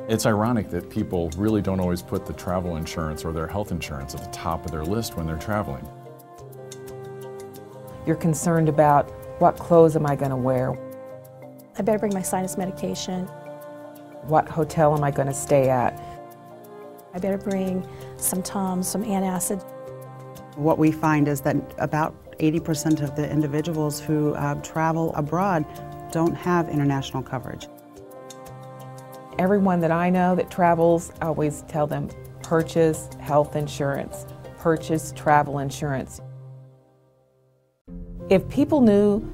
It's ironic that people really don't always put the travel insurance or their health insurance at the top of their list when they're traveling. You're concerned about what clothes am I going to wear? I better bring my sinus medication. What hotel am I going to stay at? I better bring some Tums, some antacid. What we find is that about 80% of the individuals who travel abroad don't have international coverage. Everyone that I know that travels, I always tell them, purchase health insurance, purchase travel insurance. If people knew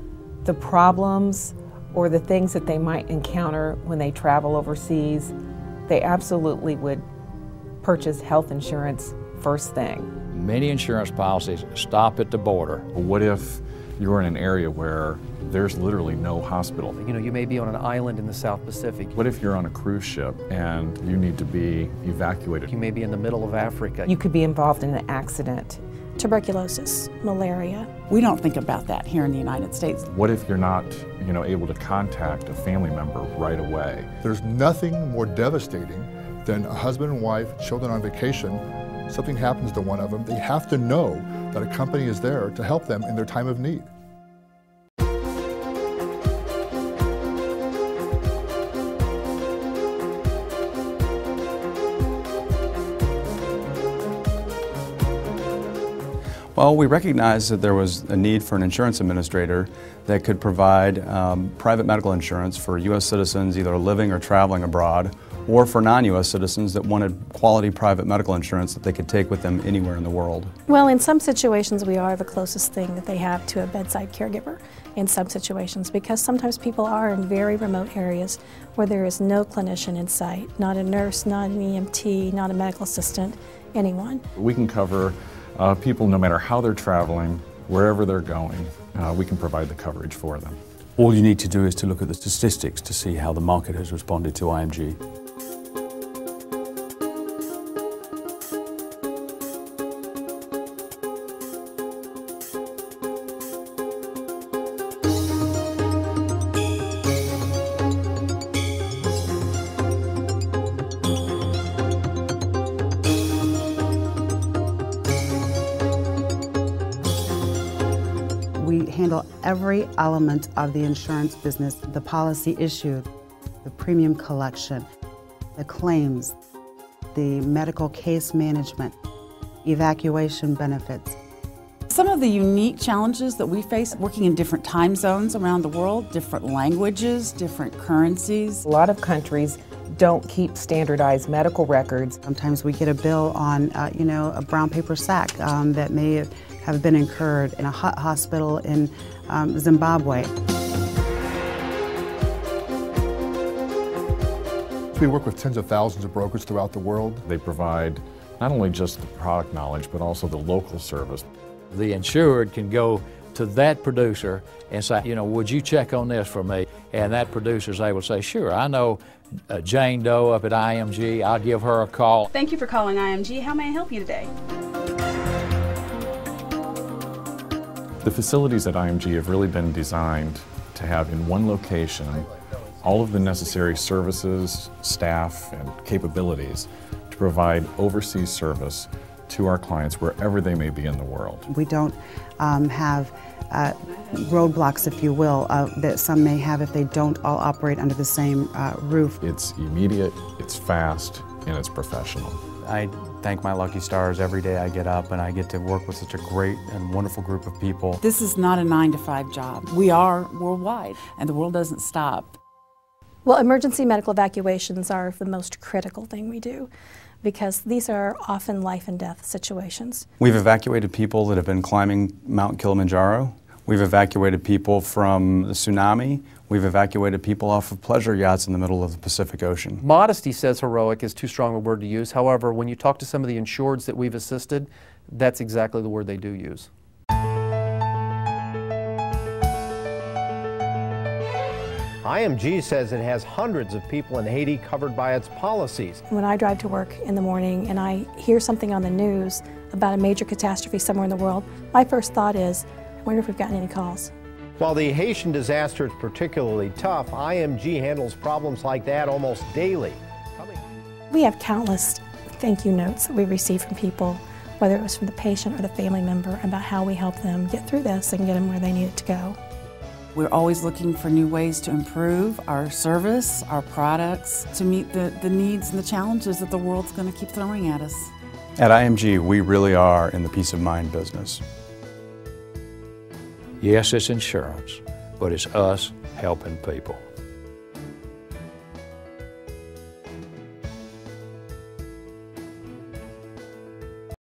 the problems or the things that they might encounter when they travel overseas, they absolutely would purchase health insurance first thing. Many insurance policies stop at the border. What if you're in an area where there's literally no hospital? You know, you may be on an island in the South Pacific. What if you're on a cruise ship and you need to be evacuated? You may be in the middle of Africa. You could be involved in an accident. Tuberculosis, malaria. We don't think about that here in the United States. What if you're not, able to contact a family member right away? There's nothing more devastating than a husband and wife, children on vacation. Something happens to one of them. They have to know that a company is there to help them in their time of need. Well, we recognized that there was a need for an insurance administrator that could provide private medical insurance for U.S. citizens either living or traveling abroad, or for non-U.S. citizens that wanted quality private medical insurance that they could take with them anywhere in the world. Well, in some situations we are the closest thing that they have to a bedside caregiver in some situations, because sometimes people are in very remote areas where there is no clinician in sight, not a nurse, not an EMT, not a medical assistant, anyone. We can cover people no matter how they're traveling, wherever they're going, we can provide the coverage for them. All you need to do is to look at the statistics to see how the market has responded to IMG. We handle every element of the insurance business: the policy issue, the premium collection, the claims, the medical case management, evacuation benefits. Some of the unique challenges that we face working in different time zones around the world, different languages, different currencies. A lot of countries don't keep standardized medical records. Sometimes we get a bill on, a brown paper sack that may have been incurred in a hospital in Zimbabwe. We work with tens of thousands of brokers throughout the world. They provide not only just the product knowledge, but also the local service. The insured can go to that producer and say, would you check on this for me? And that producer's able to say, sure, I know Jane Doe up at IMG, I'll give her a call. Thank you for calling IMG. How may I help you today? The facilities at IMG have really been designed to have in one location all of the necessary services, staff, and capabilities to provide overseas service to our clients wherever they may be in the world. We don't have roadblocks, if you will, that some may have if they don't all operate under the same roof. It's immediate, it's fast, and it's professional. I thank my lucky stars every day I get up and I get to work with such a great and wonderful group of people. This is not a 9-to-5 job. We are worldwide, and the world doesn't stop. Well, emergency medical evacuations are the most critical thing we do, because these are often life and death situations. We've evacuated people that have been climbing Mount Kilimanjaro. We've evacuated people from the tsunami. We've evacuated people off of pleasure yachts in the middle of the Pacific Ocean. Modesty says heroic is too strong a word to use. However, when you talk to some of the insureds that we've assisted, that's exactly the word they do use. IMG says it has hundreds of people in Haiti covered by its policies. When I drive to work in the morning and I hear something on the news about a major catastrophe somewhere in the world, my first thought is, I wonder if we've gotten any calls. While the Haitian disaster is particularly tough, IMG handles problems like that almost daily. We have countless thank you notes that we receive from people, whether it was from the patient or the family member, about how we help them get through this and get them where they need it to go. We're always looking for new ways to improve our service, our products, to meet the needs and the challenges that the world's going to keep throwing at us. At IMG, we really are in the peace of mind business. Yes, it's insurance, but it's us helping people.